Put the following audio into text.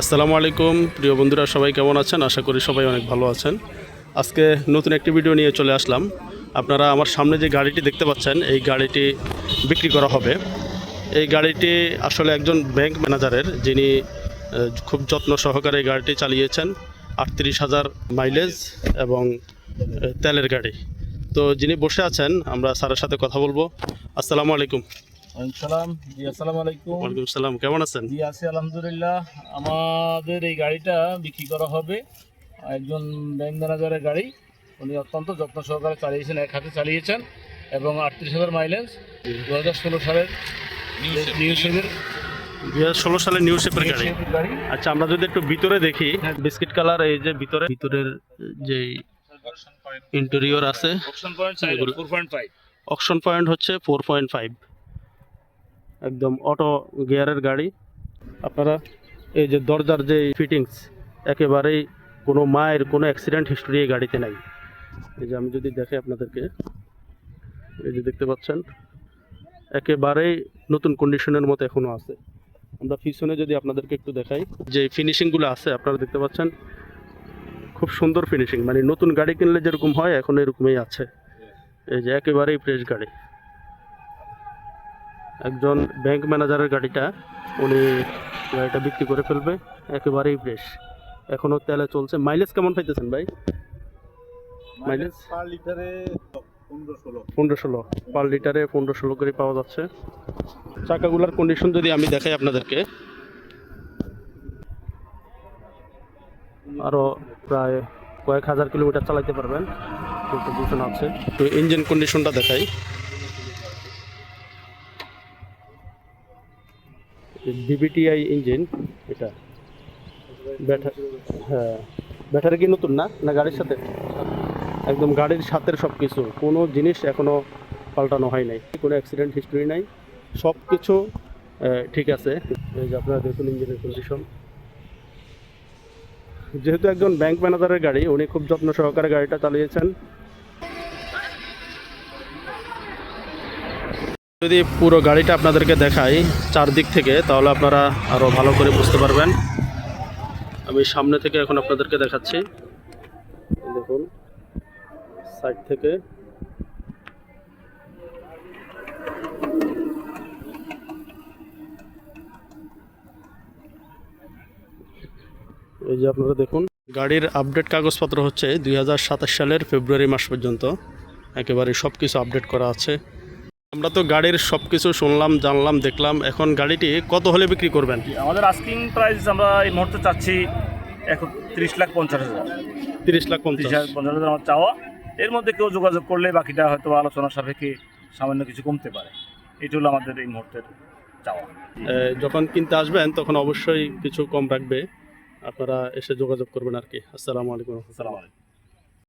আসসালামু আলাইকুম প্রিয় বন্ধুরা, সবাই কেমন আছেন? আশা করি সবাই অনেক ভালো আছেন। আজকে নতুন একটি ভিডিও নিয়ে চলে আসলাম। আপনারা আমার সামনে যে গাড়িটি দেখতে পাচ্ছেন, এই গাড়িটি বিক্রি করা হবে। এই গাড়িটি আসলে একজন ব্যাংক ম্যানেজারের, যিনি খুব যত্ন সহকারে এই গাড়িটি চালিয়েছেন। 38,000 মাইলেজ এবং তেলের গাড়ি। তো যিনি বসে আছেন, আমরা স্যারের সাথে কথা বলবো। আসসালামু আলাইকুম। আসসালামু আলাইকুম। ওয়ালাইকুম আসসালাম, কেমন আছেন? জি আছি আলহামদুলিল্লাহ। আমাদের এই গাড়িটা বিক্রি করা হবে। একজন ব্যাংক ম্যানেজারের গাড়ি, উনি অত্যন্ত যত্ন সহকারে চালিয়েছেন, এক হাতে চালিয়েছেন এবং 38,000 মাইলেজ। 2016 সালের নিউ শেপের 2016 সালে নিউ শেপের গাড়ি। আচ্ছা, আমরা যদি একটু ভিতরে দেখি, বিস্কিট কালার, এই যে ভিতরের যে ইন্টেরিয়র আছে, অপশন পয়েন্ট 4.5। অকশন পয়েন্ট হচ্ছে 4.5, একদম অটো গিয়ারের গাড়ি। আপনারা এই যে দরজার যে ফিটিংস, একেবারেই কোনো মায়ের কোনো অ্যাক্সিডেন্ট হিস্টোরি এই গাড়িতে নাই। এই যে আমি যদি দেখে আপনাদেরকে, এই যে দেখতে পাচ্ছেন, একেবারেই নতুন কন্ডিশনের মতো এখনও আছে। আমরা পিছনে যদি আপনাদেরকে একটু দেখাই, যে ফিনিশিংগুলো আছে আপনারা দেখতে পাচ্ছেন, খুব সুন্দর ফিনিশিং। মানে নতুন গাড়ি কিনলে যেরকম হয়, এখন এরকমই আছে। এই যে একেবারেই ফ্রেশ গাড়ি। একজন ব্যাংক ম্যানেজারের গাড়িটা, উনি গাড়িটা বিক্রি করে ফেলবে, একেবারেই ফ্রেশ, এখনও তেলে চলছে। মাইলেজ কেমন পাইতেছেন ভাই? মাইলেজ পার লিটারে 15-16। 15-16 পার লিটারে 15-16 করে পাওয়া যাচ্ছে। চাকাগুলার কন্ডিশন যদি আমি দেখাই আপনাদেরকে, আরও প্রায় কয়েক হাজার কিলোমিটার চালাতে পারবেন, কিন্তু পিছনে আছে। তো ইঞ্জিন কন্ডিশনটা দেখাই। বিবিটিআই ইঞ্জিন এটা। হ্যাঁ, ব্যাটারি কি নতুন না না গাড়ির সাথে? একদম গাড়ির সাথে সব কিছু, কোনো জিনিস এখনও পাল্টানো হয় নাই, কোনো অ্যাক্সিডেন্ট হিস্টরি নাই, সব কিছু ঠিক আছে। এই যে আপনারা দেখুন ইঞ্জিনের কন্ডিশন। যেহেতু একজন ব্যাংক ম্যানেজারের গাড়ি, উনি খুব যত্ন সহকারে গাড়িটা চালিয়েছেন। যদি পুরো গাড়িটা আপনাদেরকে দেখাই চারদিক থেকে, তাহলে আপনারা আরও ভালো করে বুঝতে পারবেন। আমি সামনে থেকে এখন আপনাদেরকে দেখাচ্ছি। দেখুন সাইড থেকে, এই যে আপনারা দেখুন, গাড়ির আপডেট কাগজপত্র হচ্ছে 2027 সালের ফেব্রুয়ারি মাস পর্যন্ত, একেবারে সব কিছু আপডেট করা আছে। আমরা তো গাড়ির সব কিছু শুনলাম, জানলাম, দেখলাম। এখন গাড়িটি কত হলে বিক্রি করবেন? আমাদের আস্কিং প্রাইস আমরা এই মুহূর্তে চাচ্ছি 30,50,000। 30,50,000 আমার চাওয়া। এর মধ্যে কেউ যোগাযোগ করলে বাকিটা হয়তো আলোচনা সাপেক্ষে সামান্য কিছু কমতে পারে। এটি হলো আমাদের এই মুহূর্তের চাওয়া। যখন কিনতে আসবেন তখন অবশ্যই কিছু কম রাখবে, আপনারা এসে যোগাযোগ করবেন আর কি। আসসালামু আলাইকুম। আসসালামু আলাইকুম।